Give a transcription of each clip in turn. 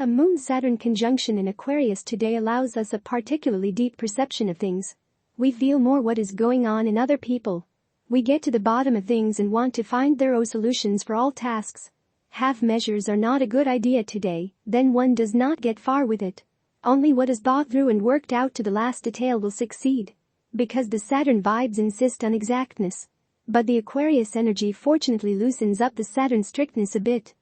A Moon-Saturn conjunction in Aquarius today allows us a particularly deep perception of things. We feel more what is going on in other people. We get to the bottom of things and want to find thorough solutions for all tasks. Half measures are not a good idea today, then one does not get far with it. Only what is thought through and worked out to the last detail will succeed. Because the Saturn vibes insist on exactness. But the Aquarius energy fortunately loosens up the Saturn strictness a bit.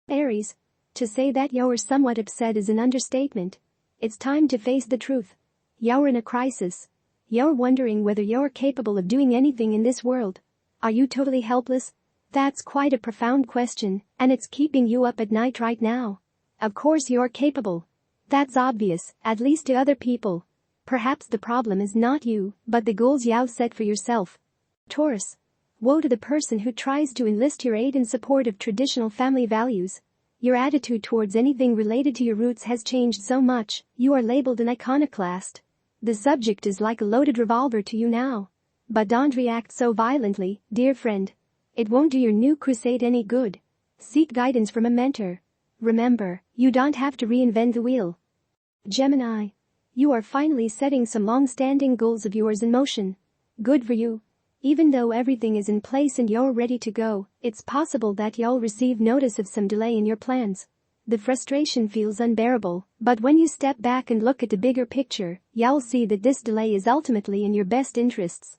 Aries. To say that you're somewhat upset is an understatement. It's time to face the truth. You're in a crisis. You're wondering whether you're capable of doing anything in this world. Are you totally helpless? That's quite a profound question, and it's keeping you up at night right now. Of course you're capable. That's obvious, at least to other people. Perhaps the problem is not you, but the goals you've set for yourself. Taurus. Woe to the person who tries to enlist your aid in support of traditional family values. Your attitude towards anything related to your roots has changed so much, you are labeled an iconoclast. The subject is like a loaded revolver to you now. But don't react so violently, dear friend. It won't do your new crusade any good. Seek guidance from a mentor. Remember, you don't have to reinvent the wheel. Gemini. You are finally setting some long-standing goals of yours in motion. Good for you. Even though everything is in place and you're ready to go, it's possible that you'll receive notice of some delay in your plans. The frustration feels unbearable, but when you step back and look at the bigger picture, you'll see that this delay is ultimately in your best interests.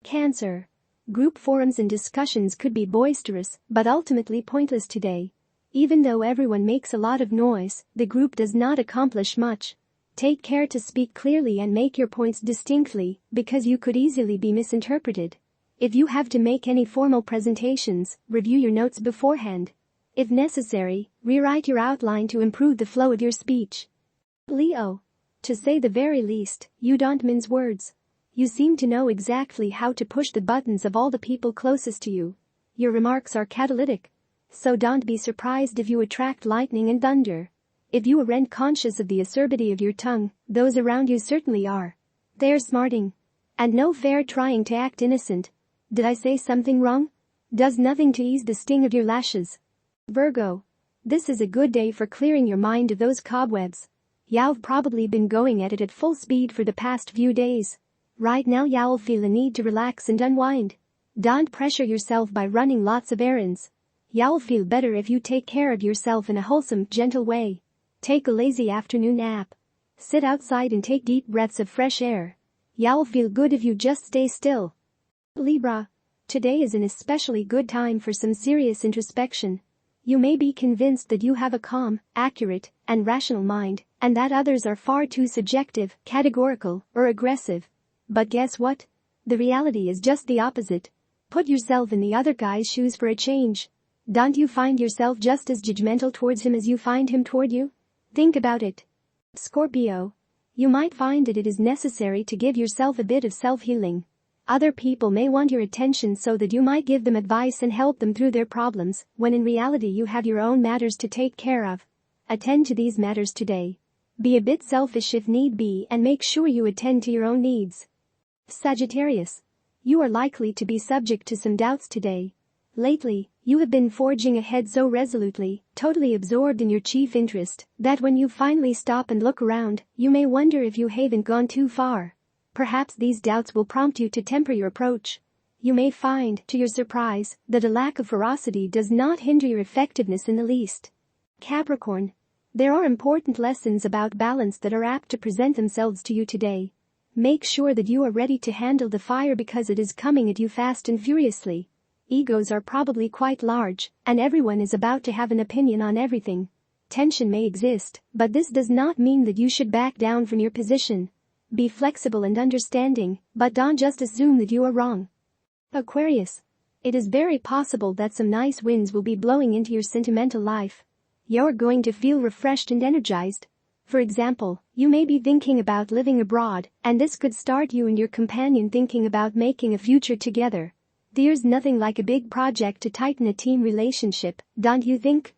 Cancer. Group forums and discussions could be boisterous, but ultimately pointless today. Even though everyone makes a lot of noise, the group does not accomplish much. Take care to speak clearly and make your points distinctly, because you could easily be misinterpreted. If you have to make any formal presentations, review your notes beforehand. If necessary, rewrite your outline to improve the flow of your speech. Leo. To say the very least, you don't mince words. You seem to know exactly how to push the buttons of all the people closest to you. Your remarks are catalytic. So don't be surprised if you attract lightning and thunder. If you aren't conscious of the acerbity of your tongue, those around you certainly are. They're smarting. And no fair trying to act innocent. Did I say something wrong? Does nothing to ease the sting of your lashes. Virgo. This is a good day for clearing your mind of those cobwebs. You've probably been going at it at full speed for the past few days. Right now you'll feel a need to relax and unwind. Don't pressure yourself by running lots of errands. You'll feel better if you take care of yourself in a wholesome, gentle way. Take a lazy afternoon nap. Sit outside and take deep breaths of fresh air. You'll feel good if you just stay still. Libra. Today is an especially good time for some serious introspection. You may be convinced that you have a calm, accurate, and rational mind, and that others are far too subjective, categorical, or aggressive. But guess what? The reality is just the opposite. Put yourself in the other guy's shoes for a change. Don't you find yourself just as judgmental towards him as you find him toward you? Think about it. Scorpio. You might find that it is necessary to give yourself a bit of self-healing. Other people may want your attention so that you might give them advice and help them through their problems, when in reality you have your own matters to take care of. Attend to these matters today. Be a bit selfish if need be and make sure you attend to your own needs. Sagittarius. You are likely to be subject to some doubts today. Lately, you have been forging ahead so resolutely, totally absorbed in your chief interest, that when you finally stop and look around, you may wonder if you haven't gone too far. Perhaps these doubts will prompt you to temper your approach. You may find, to your surprise, that a lack of ferocity does not hinder your effectiveness in the least. Capricorn. There are important lessons about balance that are apt to present themselves to you today. Make sure that you are ready to handle the fire because it is coming at you fast and furiously. Egos are probably quite large, and everyone is about to have an opinion on everything. Tension may exist, but this does not mean that you should back down from your position. Be flexible and understanding, but don't just assume that you are wrong. Aquarius. It is very possible that some nice winds will be blowing into your sentimental life. You're going to feel refreshed and energized. For example, you may be thinking about living abroad, and this could start you and your companion thinking about making a future together. There's nothing like a big project to tighten a team relationship, don't you think?